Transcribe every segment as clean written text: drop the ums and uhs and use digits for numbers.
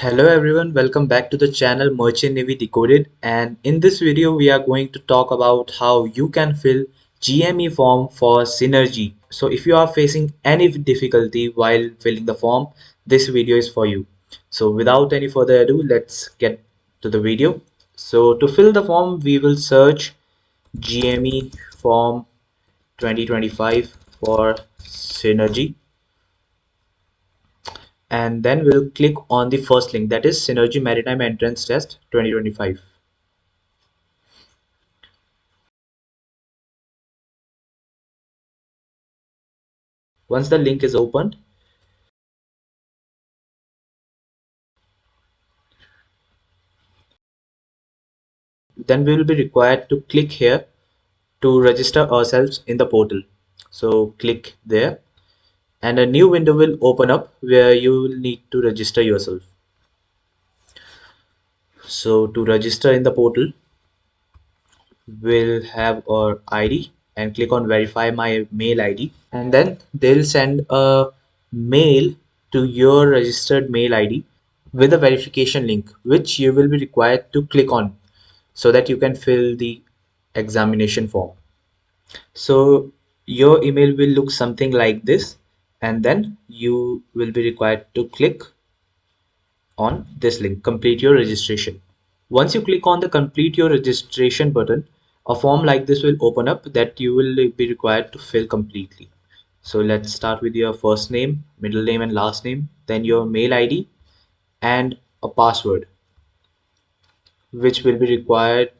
Hello everyone, welcome back to the channel Merchant Navy Decoded, and in this video we are going to talk about how you can fill GME form for Synergy. So if you are facing any difficulty while filling the form, this video is for you. So without any further ado, let's get to the video. So to fill the form, we will search GME form 2025 for Synergy, and then we'll click on the first link, that is Synergy Maritime Entrance Test 2025. Once the link is opened, then we will be required to click here to register ourselves in the portal. So click there and a new window will open up where you will need to register yourself. So to register in the portal, we'll have our ID and click on verify my mail ID, and then they'll send a mail to your registered mail ID with a verification link which you will be required to click on so that you can fill the examination form. So your email will look something like this, and then you will be required to click on this link, complete your registration. Once you click on the complete your registration button, a form like this will open up that you will be required to fill completely. So let's start with your first name, middle name and last name, then your mail ID and a password which will be required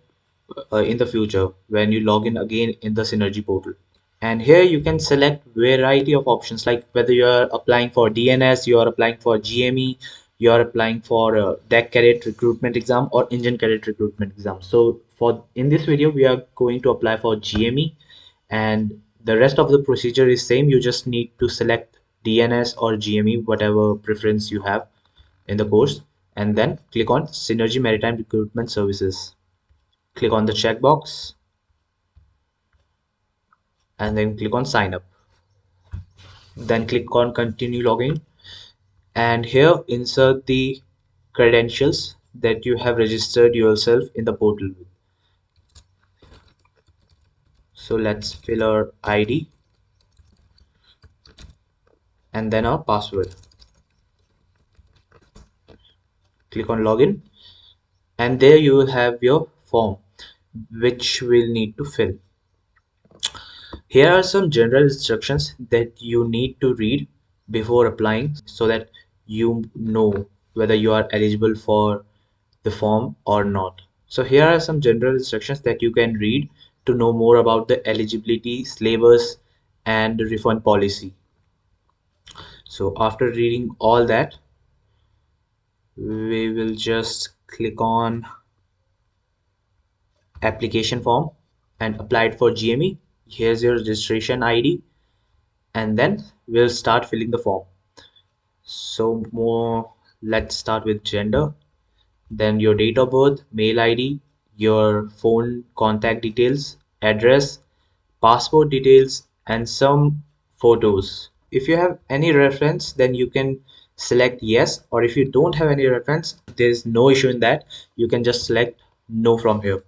in the future when you log in again in the Synergy portal. And here you can select variety of options, like whether you are applying for DNS, you are applying for GME, you are applying for deck cadet recruitment exam or engine cadet recruitment exam. So for in this video we are going to apply for GME, and the rest of the procedure is same. You just need to select DNS or GME, whatever preference you have in the course, and then click on Synergy Maritime Recruitment Services. Click on the checkbox and then click on sign up. Then click on continue login, and here insert the credentials that you have registered yourself in the portal with. So let's fill our ID and then our password. Click on login, and there you will have your form which we'll need to fill. Here are some general instructions that you need to read before applying so that you know whether you are eligible for the form or not. So here are some general instructions that you can read to know more about the eligibility, syllabus, and refund policy. So after reading all that, we will just click on application form and apply it for GME. Here's your registration ID, and then we'll start filling the form. So more, let's start with gender, then your date of birth, mail ID, your phone contact details, address, passport details, and some photos. If you have any reference, then you can select yes, or if you don't have any reference, there's no issue in that. You can just select no from here.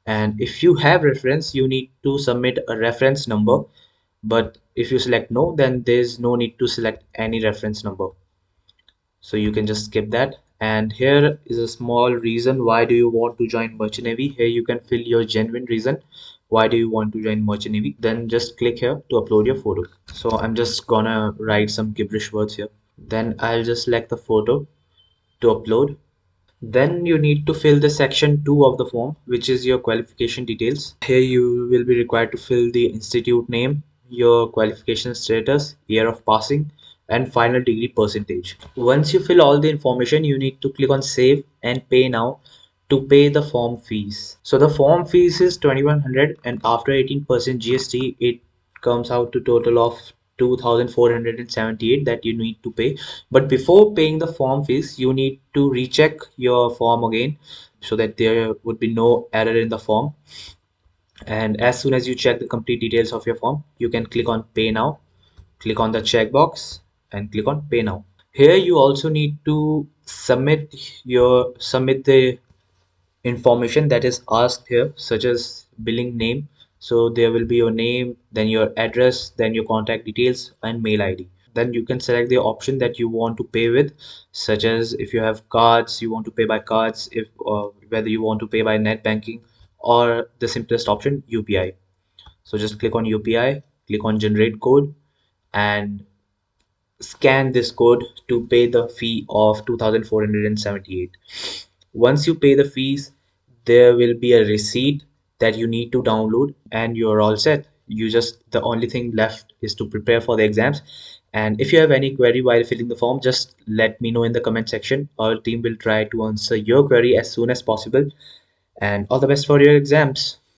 And if you have reference, you need to submit a reference number. But if you select no, then there's no need to select any reference number, so you can just skip that. And here is a small reason why do you want to join Merchant Navy. Here you can fill your genuine reason why do you want to join Merchant Navy, then just click here to upload your photo. So I'm just gonna write some gibberish words here, then I'll just select the photo to upload. Then you need to fill the section 2 of the form, which is your qualification details. Here you will be required to fill the institute name, your qualification status, year of passing, and final degree percentage. Once you fill all the information, you need to click on save and pay now to pay the form fees. So the form fees is 2100, and after 18% GST it comes out to total of 2478 that you need to pay. But before paying the form fees, you need to recheck your form again so that there would be no error in the form. And as soon as you check the complete details of your form, you can click on pay now, click on the checkbox and click on pay now. Here you also need to submit the information that is asked here, such as billing name. So there will be your name, then your address, then your contact details and mail ID. Then you can select the option that you want to pay with, such as if you have cards, you want to pay by cards, if whether you want to pay by net banking, or the simplest option, UPI. So just click on UPI, click on generate code, and scan this code to pay the fee of 2,478. Once you pay the fees, there will be a receipt that you need to download and you're all set. You just, the only thing left is to prepare for the exams. And if you have any query while filling the form, just let me know in the comment section. Our team will try to answer your query as soon as possible. And all the best for your exams.